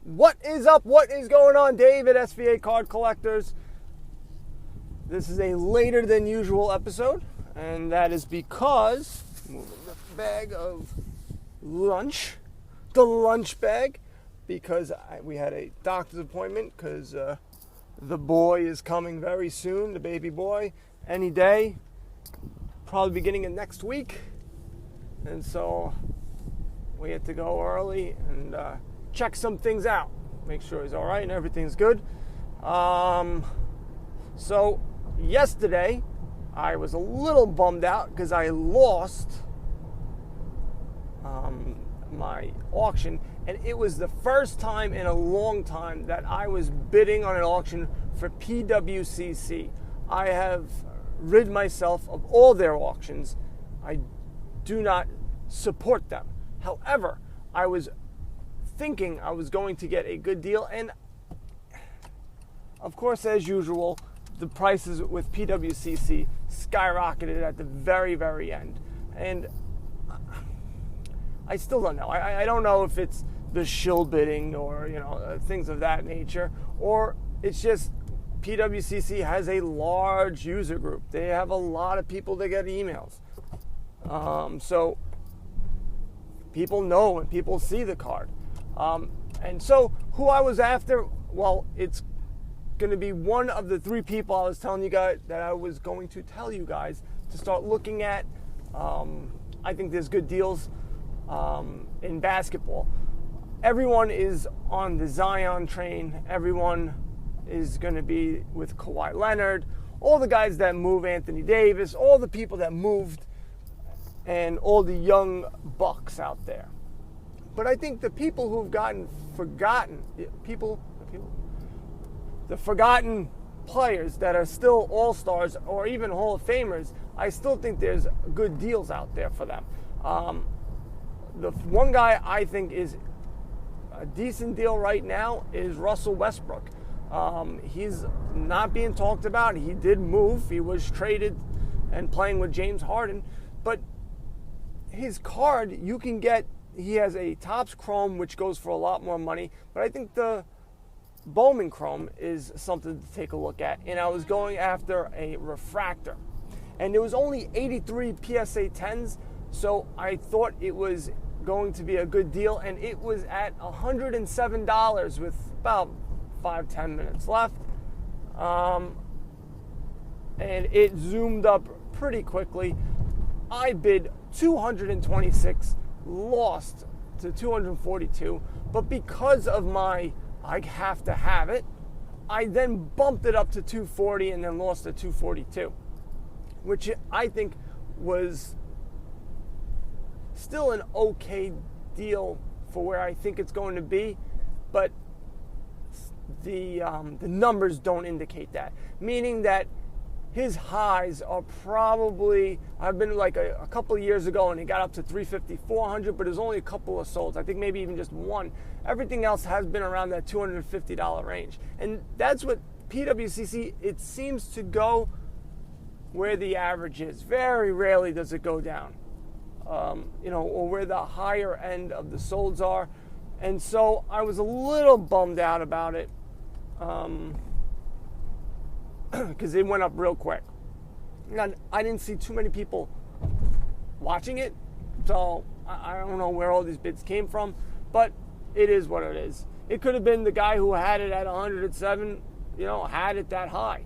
What is up? What is going on, David, SVA Card Collectors? This is a later than usual episode, and that is because, moving the bag of lunch, the lunch bag, because we had a doctor's appointment, because the boy is coming very soon, the baby boy, any day, probably beginning of next week, and so we had to go early and check some things out, make sure he's all right and everything's good. So yesterday I was a little bummed out because I lost my auction, and it was the first time in a long time that I was bidding on an auction for PWCC. I have rid myself of all their auctions. I do not support them. However, I was thinking I was going to get a good deal, and of course, as usual, the prices with PWCC skyrocketed at the very, very end, and I still don't know. I don't know if it's the shill bidding or things of that nature, or it's just PWCC has a large user group. They have a lot of people that get emails, so people know and people see the card. And so who I was after, well, it's going to be one of the three people I was telling you guys that I was going to tell you guys to start looking at. I think there's good deals in basketball. Everyone is on the Zion train. Everyone is going to be with Kawhi Leonard. All the guys that move, Anthony Davis, all the people that moved, and all the young bucks out there. But I think the people who've gotten forgotten, the forgotten players that are still all-stars or even Hall of Famers, I still think there's good deals out there for them. The one guy I think is a decent deal right now is Russell Westbrook. He's not being talked about. He did move. He was traded and playing with James Harden. But his card, you can get, he has a Topps Chrome, which goes for a lot more money. But I think the Bowman Chrome is something to take a look at. And I was going after a refractor. And there was only 83 PSA 10s, so I thought it was going to be a good deal. And it was at $107 with about 5-10 minutes left. And it zoomed up pretty quickly. I bid 226, lost to 242, but because of my I have to have it, I then bumped it up to 240 and then lost to 242, which I think was still an okay deal for where I think it's going to be, but the numbers don't indicate that, meaning that his highs are probably, I've been like a couple of years ago and it got up to 350, 400, but there's only a couple of solds. I think maybe even just one. Everything else has been around that $250 range. And that's what PWCC, it seems to go where the average is. Very rarely does it go down, or where the higher end of the solds are. And so I was a little bummed out about it. Because it went up real quick. Now, I didn't see too many people watching it, so I don't know where all these bids came from, but it is what it is. It could have been the guy who had it at 107, had it that high.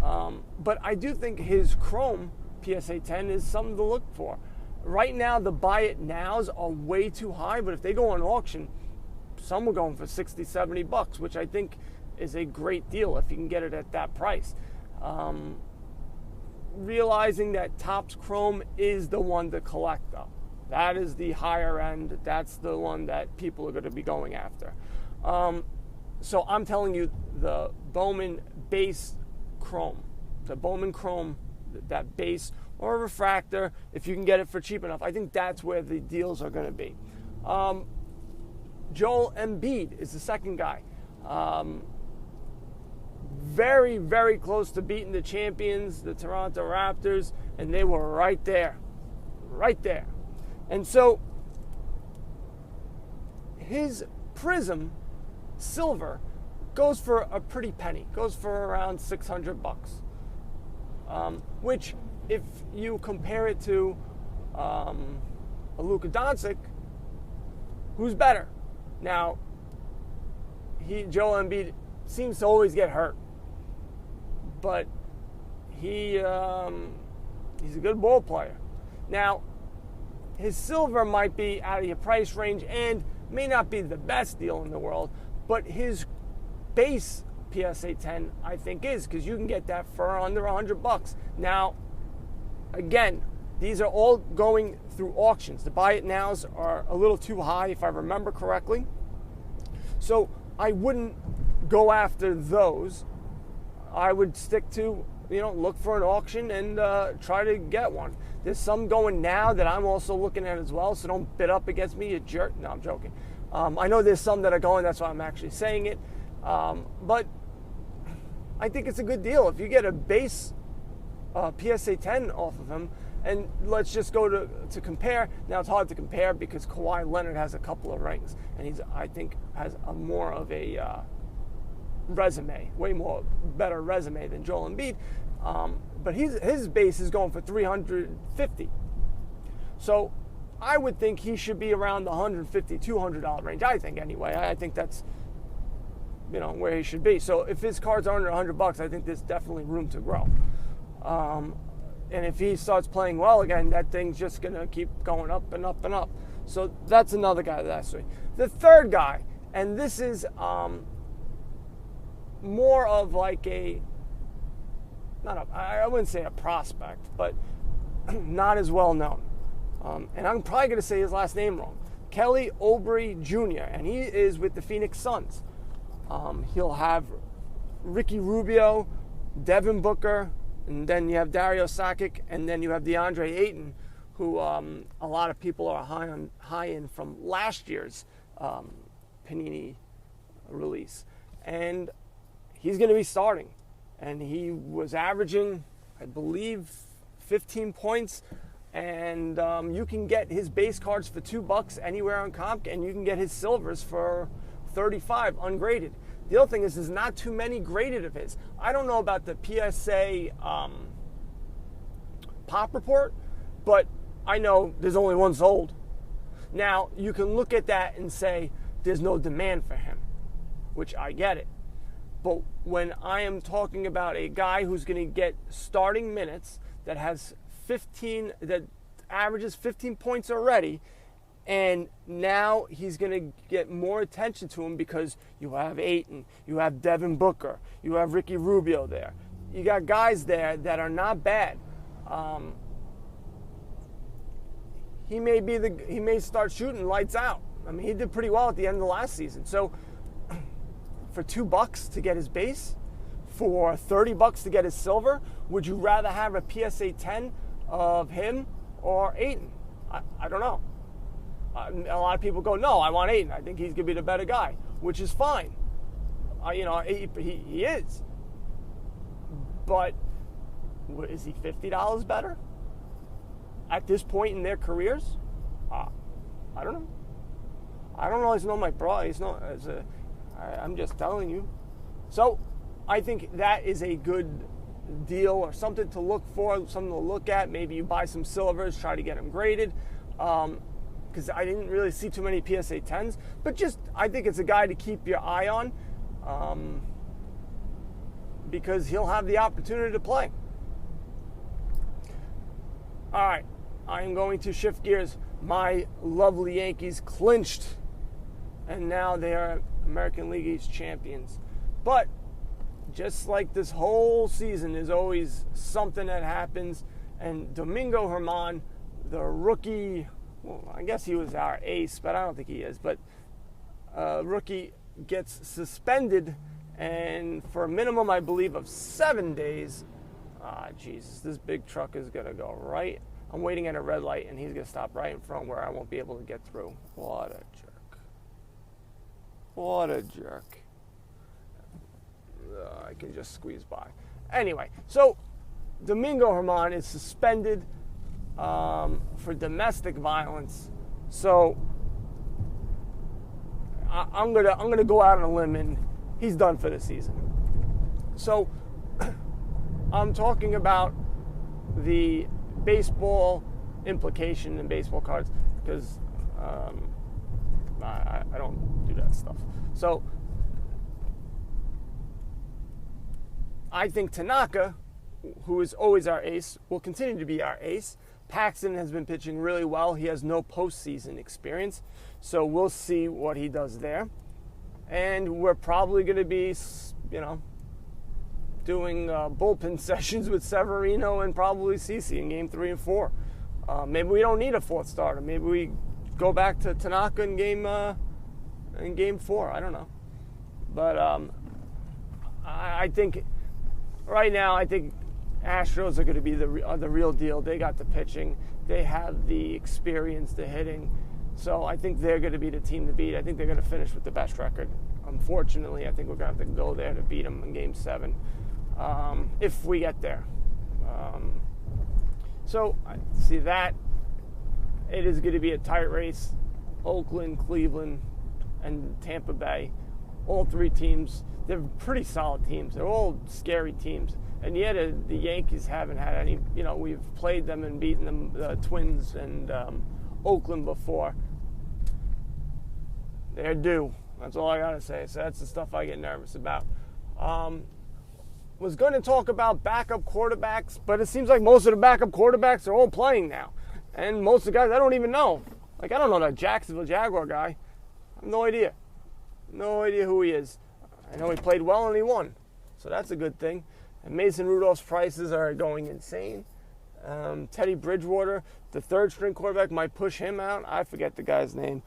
But I do think his Chrome PSA 10 is something to look for. Right now, the buy it nows are way too high, but if they go on auction, some are going for 60, 70 bucks, which I think is a great deal if you can get it at that price. Realizing that Topps Chrome is the one to collect, though. That is the higher end. That's the one that people are going to be going after. So I'm telling you, the Bowman base Chrome, the Bowman Chrome, that base or a refractor, if you can get it for cheap enough, I think that's where the deals are going to be. Joel Embiid is the second guy. Very, very close to beating the champions, the Toronto Raptors, and they were right there. And so his Prism silver goes for a pretty penny, goes for around $600, which if you compare it to a Luka Doncic, who's better? Now, Joel Embiid seems to always get hurt, but he's a good ball player. Now, his silver might be out of your price range and may not be the best deal in the world, but his base PSA 10 I think is, because you can get that for under $100. Now, again, these are all going through auctions. The buy it nows are a little too high, if I remember correctly. So I wouldn't go after those. I would stick to, look for an auction and try to get one. There's some going now that I'm also looking at as well, so don't bid up against me, you jerk. No, I'm joking. I know there's some that are going, that's why I'm actually saying it. But I think it's a good deal. If you get a base PSA 10 off of him, and let's just go to compare. Now, it's hard to compare because Kawhi Leonard has a couple of rings, and I think has a more of a resume, way more better resume than Joel Embiid. But his base is going for $350. So I would think he should be around the $150, $200 range. I think anyway. I think that's where he should be. So if his cards are under $100, I think there's definitely room to grow. And if he starts playing well again, that thing's just going to keep going up and up and up. So that's another guy that I see. The third guy, and this is more of like I wouldn't say a prospect, but not as well known. And I'm probably going to say his last name wrong. Kelly Oubre Jr., and he is with the Phoenix Suns. He'll have Ricky Rubio, Devin Booker, and then you have Dario Saric, and then you have DeAndre Ayton, who a lot of people are high in from last year's Panini release. And he's going to be starting. And he was averaging, I believe, 15 points. And you can get his base cards for $2 anywhere on comp, and you can get his silvers for $35 ungraded. The other thing is there's not too many graded of his. I don't know about the PSA pop report, but I know there's only one sold. Now, you can look at that and say there's no demand for him, which I get it. But when I am talking about a guy who's going to get starting minutes that averages 15 points already, and now he's going to get more attention to him because you have Ayton, you have Devin Booker, you have Ricky Rubio there. You got guys there that are not bad. He may start shooting lights out. I mean, he did pretty well at the end of the last season. So for $2 to get his base, for $30 to get his silver, would you rather have a PSA 10 of him or Ayton? I don't know. A lot of people go, no, I want Ayton. I think he's going to be the better guy, which is fine. He is. But is he $50 better at this point in their careers? I don't know. I don't always know my price. I'm just telling you. So I think that is a good deal or something to look for, something to look at. Maybe you buy some silvers, try to get them graded. Because I didn't really see too many PSA 10s. But I think it's a guy to keep your eye on because he'll have the opportunity to play. All right, I'm going to shift gears. My lovely Yankees clinched, and now they are American League East champions. But just like this whole season, there's always something that happens. And Domingo Germán, the rookie, well, I guess he was our ace, but I don't think he is. But rookie gets suspended, and for a minimum, I believe, of 7 days. Jesus, this big truck is going to go right. I'm waiting at a red light, and he's going to stop right in front where I won't be able to get through. What a jerk. What a jerk. I can just squeeze by. Anyway, so Domingo Germán is suspended for domestic violence. So I'm gonna go out on a limb, and he's done for the season. So I'm talking about the baseball implication in baseball cards, because I don't do that stuff. So I think Tanaka, who is always our ace, will continue to be our ace. Paxton has been pitching really well. He has no postseason experience, so we'll see what he does there. And we're probably going to be, doing bullpen sessions with Severino and probably CeCe in Game 3 and 4. Maybe we don't need a fourth starter. Maybe we go back to Tanaka in Game 4. I don't know. But I think right now, Astros are going to be the real deal. They got the pitching. They have the experience, the hitting. So I think they're going to be the team to beat. I think they're going to finish with the best record. Unfortunately, I think we're going to have to go there to beat them in Game 7 if we get there. So I see that. It is going to be a tight race. Oakland, Cleveland, and Tampa Bay. All three teams, they're pretty solid teams. They're all scary teams. And yet the Yankees haven't had any, we've played them and beaten them, the Twins and Oakland before. They're due. That's all I got to say. So that's the stuff I get nervous about. Was going to talk about backup quarterbacks, but it seems like most of the backup quarterbacks are all playing now. And most of the guys I don't even know. Like, I don't know that Jacksonville Jaguar guy. I have no idea. No idea who he is. I know he played well and he won. So that's a good thing. And Mason Rudolph's prices are going insane. Teddy Bridgewater, the third-string quarterback, might push him out. I forget the guy's name.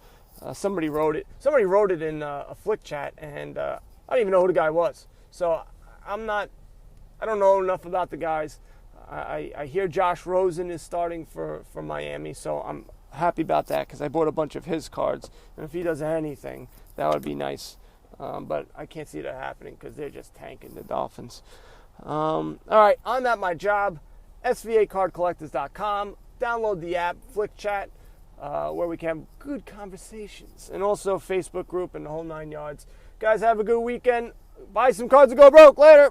Somebody wrote it. Somebody wrote it in a Flick chat, and I don't even know who the guy was. So I don't know enough about the guys. I hear Josh Rosen is starting for Miami, so I'm happy about that because I bought a bunch of his cards. And if he does anything, that would be nice. But I can't see that happening because they're just tanking the Dolphins. All right, I'm at my job, svacardcollectors.com. Download the app, Flick Chat, where we can have good conversations. And also Facebook group and the whole 9 yards. Guys, have a good weekend. Buy some cards and go broke. Later.